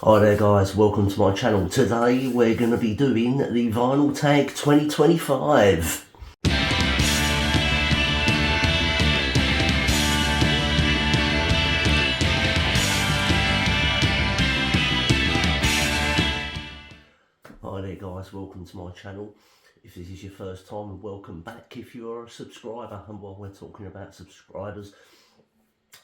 Hi there guys, welcome to my channel. Today we're going to be doing the Vinyl Tag 2025. Hi there guys, welcome to my channel. If this is your first time, welcome back if you're a subscriber. And while we're talking about subscribers,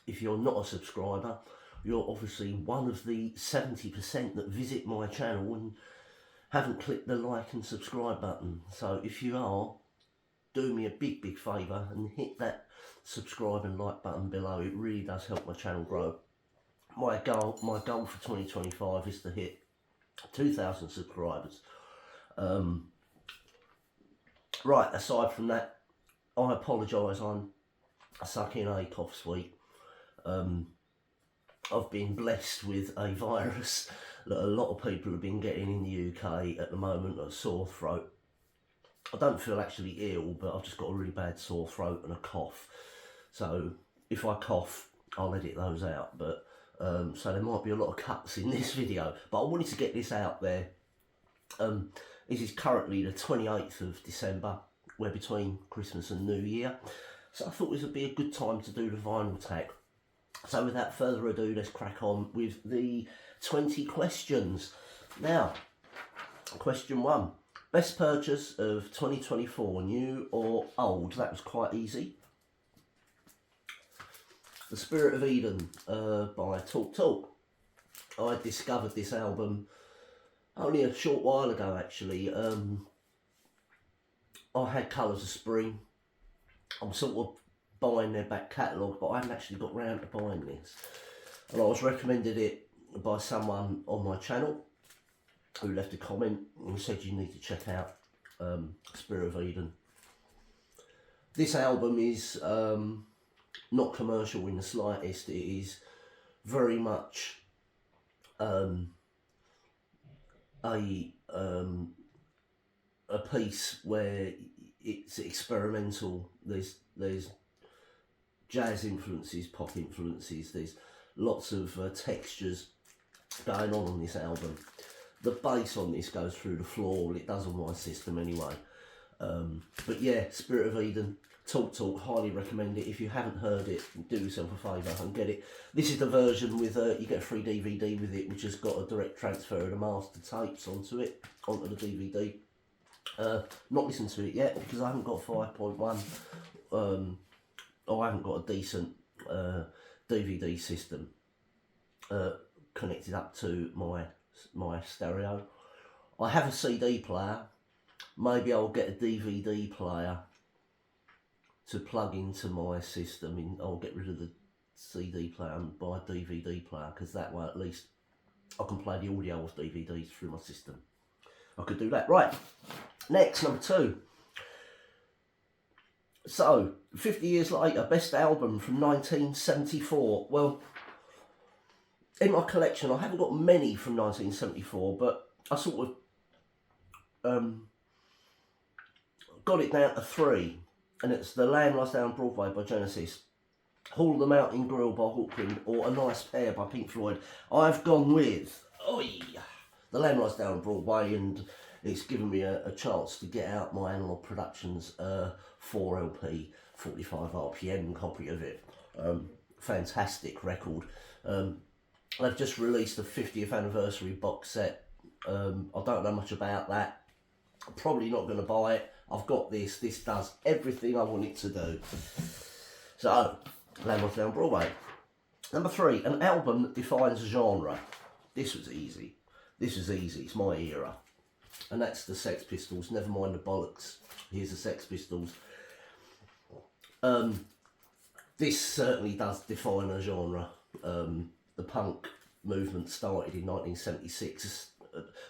if you're not a subscriber, you're obviously one of the 70% that visit my channel and haven't clicked the like and subscribe button. So if you are, do me a big favour and hit that subscribe and like button below. It really does help my channel grow. My goal for 2025 is to hit 2,000 subscribers. Right, aside from that, I apologise, I'm sucking a cough sweet. I've been blessed with a virus that a lot of people have been getting in the UK at the moment, a sore throat. I don't feel actually ill, but I've just got a really bad sore throat and a cough. So if I cough, I'll edit those out. But so there might be a lot of cuts in this video, but I wanted to get this out there. This is currently the 28th of December. We're between Christmas and New Year. So I thought this would be a good time to do the vinyl tag. So without further ado, let's crack on with the 20 questions. Now, question 1. Best purchase of 2024, new or old? That was quite easy. The Spirit of Eden by Talk Talk. I discovered this album only a short while ago actually. I had Colours of Spring. I'm sort of buying their back catalogue, but I haven't actually got round to buying this. And I was recommended it by someone on my channel who left a comment and said you need to check out Spirit of Eden. This album is not commercial in the slightest. It is very much a piece where it's experimental. There's jazz influences, pop influences, there's lots of textures going on this album. The bass on this goes through the floor, well, it does on my system anyway. But yeah, Spirit of Eden, Talk Talk, highly recommend it. If you haven't heard it, do yourself a favour and get it. This is the version with, you get a free DVD with it, which has got a direct transfer of the master tapes onto the DVD. Not listened to it yet because I haven't got 5.1. I haven't got a decent DVD system connected up to my stereo. I have a CD player. Maybe I'll get a DVD player to plug into my system. I'll get rid of the CD player and buy a DVD player, because that way at least I can play the audio of DVDs through my system. I could do that. Right, next, number 2. So, 50 years later, best album from 1974. Well, in my collection, I haven't got many from 1974, but I sort of got it down to 3, and it's The Lamb Lies Down Broadway by Genesis, Hall of the Mountain Grill by Hawkwind, or A Nice Pair by Pink Floyd. I've gone with The Lamb Lies Down Broadway, and it's given me a chance to get out my Analog Productions 4LP 45 RPM copy of it. Fantastic record. They've just released the 50th anniversary box set. I don't know much about that. I'm probably not going to buy it. I've got this. This does everything I want it to do. So, Lamb Lies Down Broadway. Number 3, an album that defines a genre. This was easy. It's my era. And that's the Sex Pistols. Never mind the bollocks. Here's the Sex Pistols. This certainly does define a genre. The punk movement started in 1976.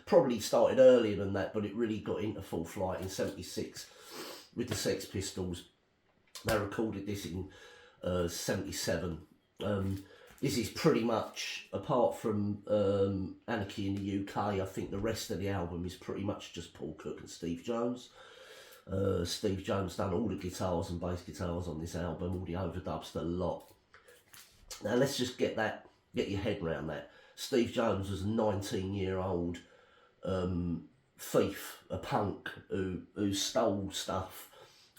Probably started earlier than that, but it really got into full flight in 76 with the Sex Pistols. They recorded this in 77. This is pretty much, apart from Anarchy in the UK, I think the rest of the album is pretty much just Paul Cook and Steve Jones. Steve Jones done all the guitars and bass guitars on this album, all the overdubs, the lot. Now let's just get your head around that. Steve Jones was a 19-year-old thief, a punk who stole stuff.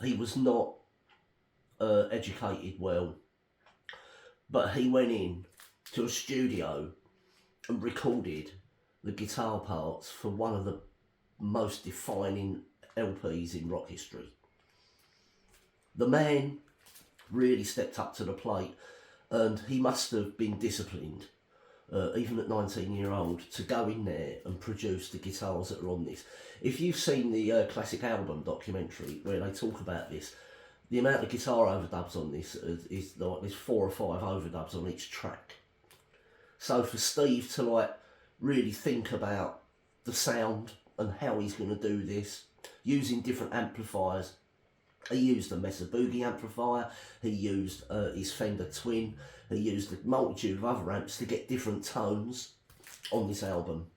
He was not educated well, but he went in to a studio and recorded the guitar parts for one of the most defining LPs in rock history. The man really stepped up to the plate, and he must have been disciplined, even at 19-year-old, to go in there and produce the guitars that are on this. If you've seen the Classic Album documentary where they talk about this, the amount of guitar overdubs on this is like there's 4 or 5 overdubs on each track. So for Steve to like really think about the sound and how he's going to do this, using different amplifiers. He used a Mesa Boogie amplifier, he used his Fender Twin, he used a multitude of other amps to get different tones on this album.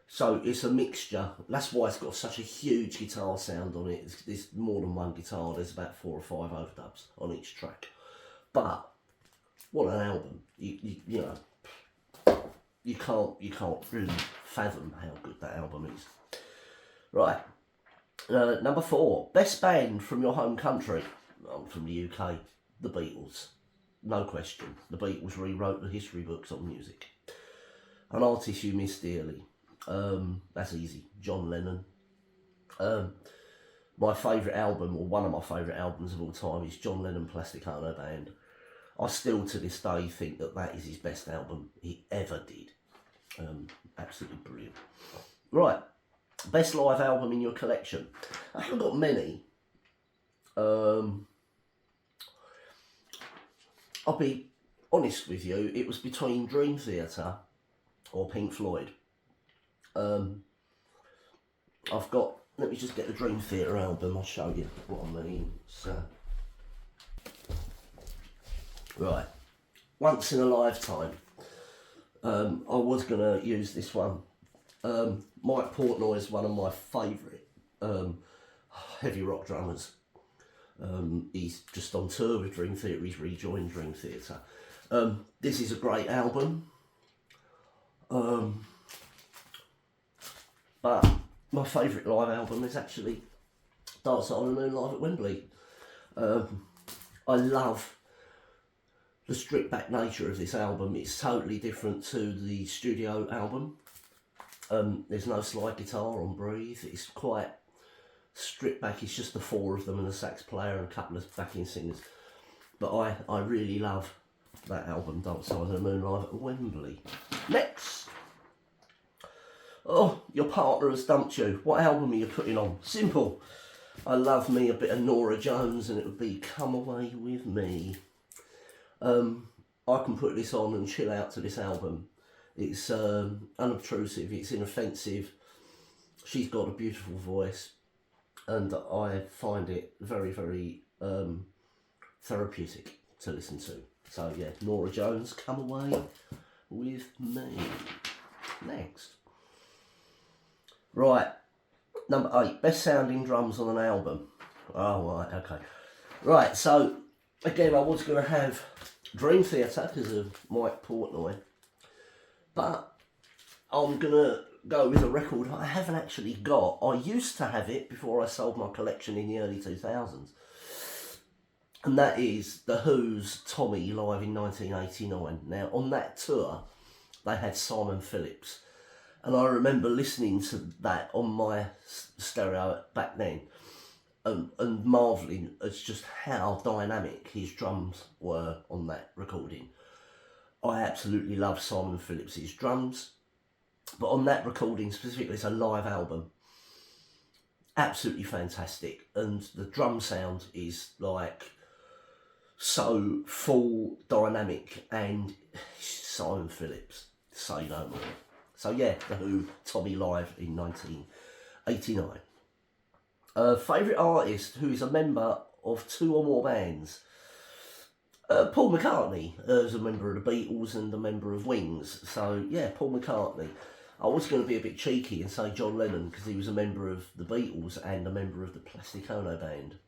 So it's a mixture. That's why it's got such a huge guitar sound on it. There's more than one guitar. There's about 4 or 5 overdubs on each track. But what an album! You know, you can't really fathom how good that album is. Right, number 4, best band from your home country. I'm from the UK. The Beatles, no question. The Beatles rewrote the history books on music. An artist you miss dearly. That's easy. John Lennon. My favourite album, or one of my favourite albums of all time, is John Lennon Plastic Ono Band. I still to this day think that is his best album he ever did. Absolutely brilliant. Right, best live album in your collection. I haven't got many. I'll be honest with you, it was between Dream Theater or Pink Floyd. I've got, let me just get the Dream Theater album, I'll show you what I mean. So, right, Once in a Lifetime. I was going to use this one. Mike Portnoy is one of my favourite heavy rock drummers. He's just on tour with Dream Theater, he's rejoined Dream Theater. This is a great album. But my favourite live album is actually Dark Side of the Moon live at Wembley. I love the stripped back nature of this album. It's totally different to the studio album. There's no slide guitar on Breathe. It's quite stripped back. It's just the 4 of them and a sax player and a couple of backing singers. But I really love that album, Dark Side of the Moon live at Wembley. Next. Oh, your partner has dumped you. What album are you putting on? Simple. I love me a bit of Norah Jones, and it would be Come Away With Me. I can put this on and chill out to this album. It's unobtrusive, it's inoffensive. She's got a beautiful voice, and I find it very, very therapeutic to listen to. So yeah, Norah Jones, Come Away With Me. Next. Right, number 8, best sounding drums on an album. Oh, right, okay. Right, so, again, I was going to have Dream Theater because of Mike Portnoy, but I'm going to go with a record I haven't actually got. I used to have it before I sold my collection in the early 2000s, and that is The Who's Tommy live in 1989. Now, on that tour, they had Simon Phillips. And I remember listening to that on my stereo back then and marvelling at just how dynamic his drums were on that recording. I absolutely love Simon Phillips' drums, but on that recording specifically, it's a live album. Absolutely fantastic. And the drum sound is like so full, dynamic, and Simon Phillips, say no more. So yeah, The Who, Tommy live in 1989. Favourite artist who is a member of 2 or more bands. Paul McCartney is a member of the Beatles and a member of Wings. So yeah, Paul McCartney. I was going to be a bit cheeky and say John Lennon because he was a member of the Beatles and a member of the Plastic Ono Band.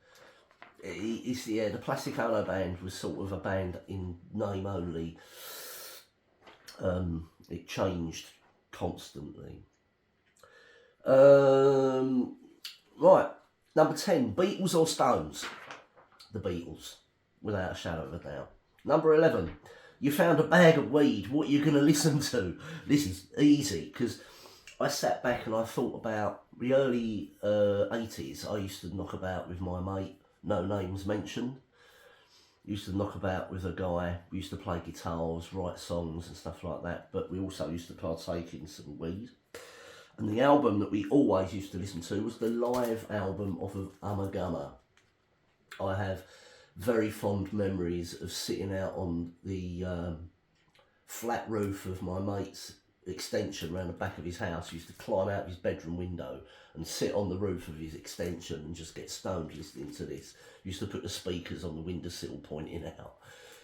The Plastic Ono Band was sort of a band in name only. It changed constantly. Right, number 10, Beatles or Stones? The Beatles, without a shadow of a doubt. Number 11, you found a bag of weed, what are you going to listen to? This is easy, because I sat back and I thought about the early 80s. I used to knock about with my mate, no names mentioned. Used to knock about with a guy. We used to play guitars, write songs and stuff like that, but we also used to partake in some weed. And the album that we always used to listen to was the live album of Ummagumma. I have very fond memories of sitting out on the flat roof of my mate's extension around the back of his house. He used to climb out of his bedroom window and sit on the roof of his extension and just get stoned listening to this. He used to put the speakers on the windowsill pointing out.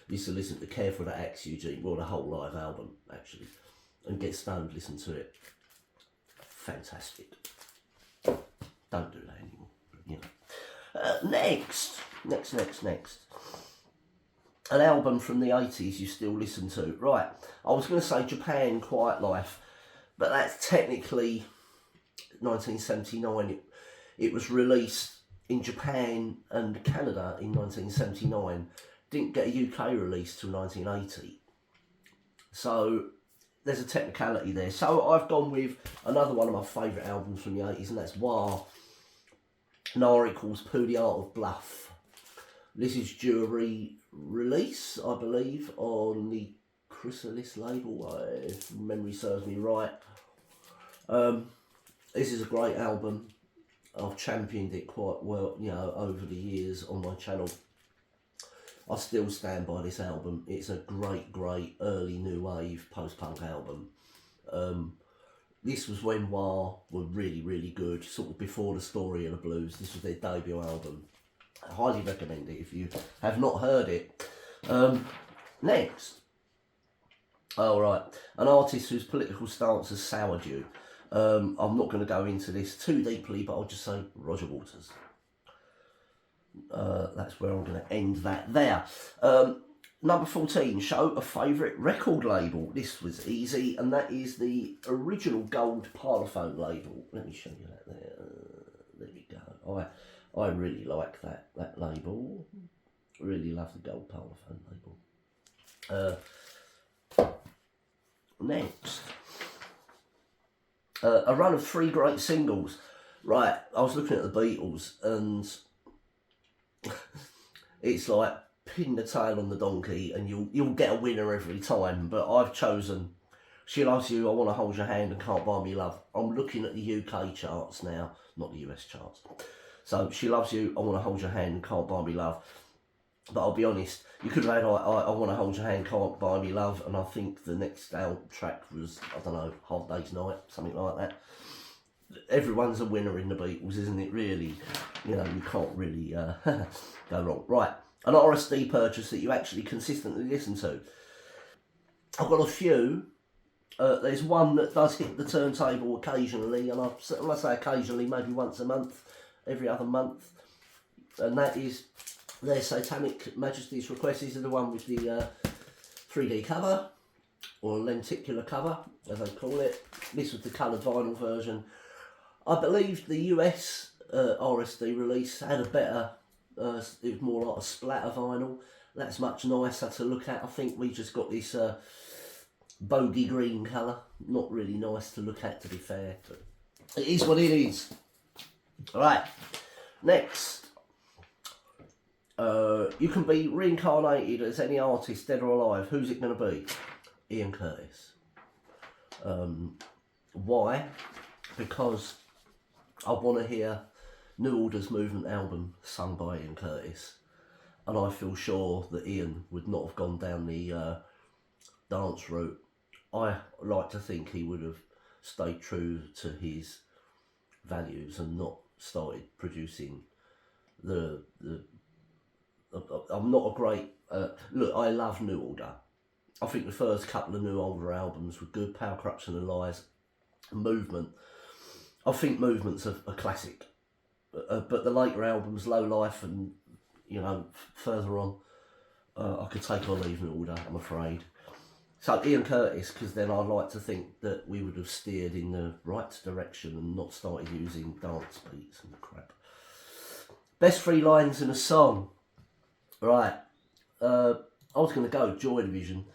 He used to listen to Careful to Axe Eugene, well, the whole live album actually, and get stoned, listen to it. Fantastic. Don't do that anymore, you know. Next. An album from the 80s you still listen to. Right, I was going to say Japan Quiet Life, but that's technically 1979. It was released in Japan and Canada in 1979. Didn't get a UK release till 1980. So there's a technicality there. So I've gone with another one of my favourite albums from the 80s, and that's Wah. Now it calls Pooh the Art of Bluff. This is due a re-release, I believe, on the Chrysalis label, if memory serves me right. This is a great album. I've championed it quite well, you know, over the years on my channel. I still stand by this album. It's a great early new wave post-punk album. This was when Wah were really good, sort of before the Story of the Blues. This was their debut album. I highly recommend it if you have not heard it. Next. Right, an artist whose political stance has soured you. I'm not going to go into this too deeply, but I'll just say Roger Waters. That's where I'm going to end that there. Number 14, show a favourite record label. This was easy, and that is the original gold Parlophone label. Let me show you that there. There we go. I really like that label. Really love the gold Parlophone label. Next. A run of 3 great singles. Right, I was looking at the Beatles, and it's like pin the tail on the donkey and you'll get a winner every time, but I've chosen She Loves You, I Want to Hold Your Hand, and Can't Buy Me Love. I'm looking at the UK charts now, not the US charts. So She Loves You, I Want to Hold Your Hand, and Can't Buy Me Love. But I'll be honest, you could have had I Want to Hold Your Hand, Can't Buy Me Love, and I think the next track was, I don't know, Hard Day's Night, something like that. Everyone's a winner in the Beatles, isn't it, really? You know, you can't really go wrong. Right, an RSD purchase that you actually consistently listen to. I've got a few. There's one that does hit the turntable occasionally, and when I say occasionally, maybe once a month, every other month, and that is Their Satanic Majesty's Request. Is the one with the 3D cover, or lenticular cover, as they call it. This was the coloured vinyl version. I believe the US RSD release had a better, it was more like a splatter vinyl. That's much nicer to look at. I think we just got this bogey green colour. Not really nice to look at, to be fair, but it is what it is. Alright, next. You can be reincarnated as any artist, dead or alive. Who's it going to be? Ian Curtis. Why? Because I want to hear New Order's Movement album sung by Ian Curtis, and I feel sure that Ian would not have gone down the dance route. I like to think he would have stayed true to his values and not started producing the I'm not a great look, I love New Order. I think the first couple of New Order albums were good. Power, Corruption and Lies, Movement. I think Movement's a classic, but the later albums, Low Life and, you know, further on, I could take or leave New Order, I'm afraid. So Ian Curtis, because then I'd like to think that we would have steered in the right direction and not started using dance beats and crap. Best 3 lines in a song. Right. I was going to go Joy Division.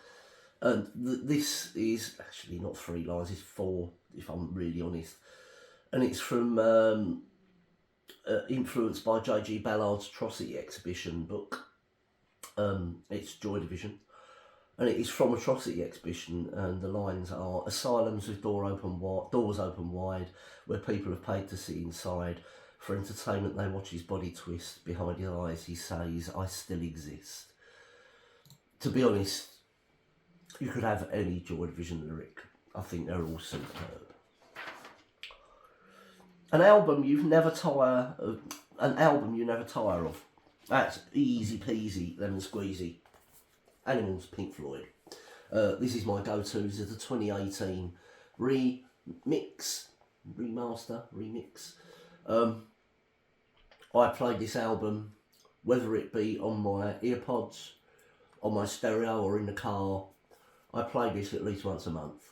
And this is actually not 3 lines, it's 4, if I'm really honest. And it's from influenced by J.G. Ballard's Atrocity Exhibition book. It's Joy Division. And it is from Atrocity Exhibition, and the lines are: asylums with doors open wide, where people have paid to sit inside. For entertainment they watch his body twist, behind his eyes he says, I still exist. To be honest, you could have any Joy Division lyric. I think they're all superb. An album you never tire of. That's easy peasy, lemon squeezy. Animals, Pink Floyd. This is my go-to. This is the 2018 remix. I played this album, whether it be on my earpods, on my stereo, or in the car. I play this at least once a month,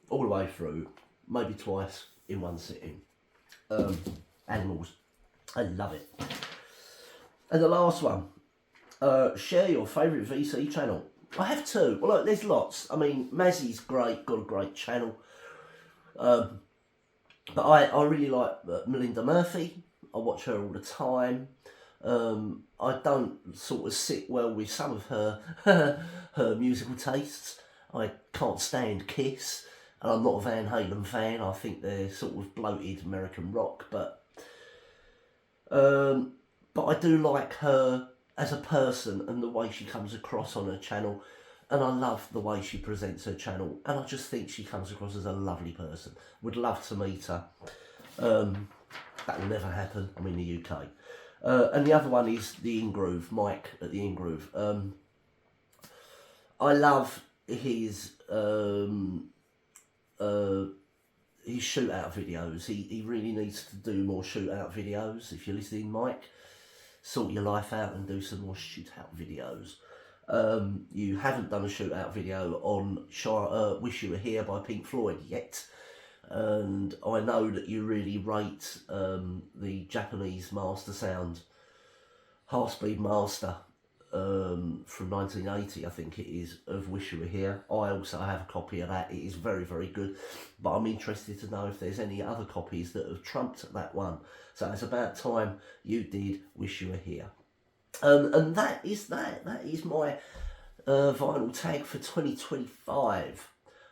all the way through, maybe twice in one sitting. Animals, I love it. And the last one, share your favourite VC channel. I have 2. Well, look, there's lots. I mean, Mazzy's great, got a great channel. But I really like Melinda Murphy. I watch her all the time. I don't sort of sit well with some of her her musical tastes. I can't stand Kiss, and I'm not a Van Halen fan. I think they're sort of bloated American rock, but I do like her as a person and the way she comes across on her channel, and I love the way she presents her channel, and I just think she comes across as a lovely person. Would love to meet her. That will never happen. I'm in the UK. And the other one is the In-Groove, Mike at the In-Groove. I love his shootout videos. He really needs to do more shootout videos. If you're listening, Mike, sort your life out and do some more shootout videos. You haven't done a shootout video on Wish You Were Here by Pink Floyd yet. And I know that you really rate the Japanese Master Sound half-speed master from 1980, I think it is, of Wish You Were Here. I also have a copy of that. It is very, very good, but I'm interested to know if there's any other copies that have trumped that one. So it's about time you did Wish You Were Here. And that is that. That is my vinyl tag for 2025.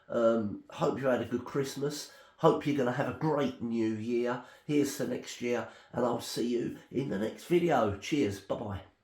Hope you had a good Christmas. Hope you're going to have a great new year. Here's to next year, and I'll see you in the next video. Cheers. Bye-bye.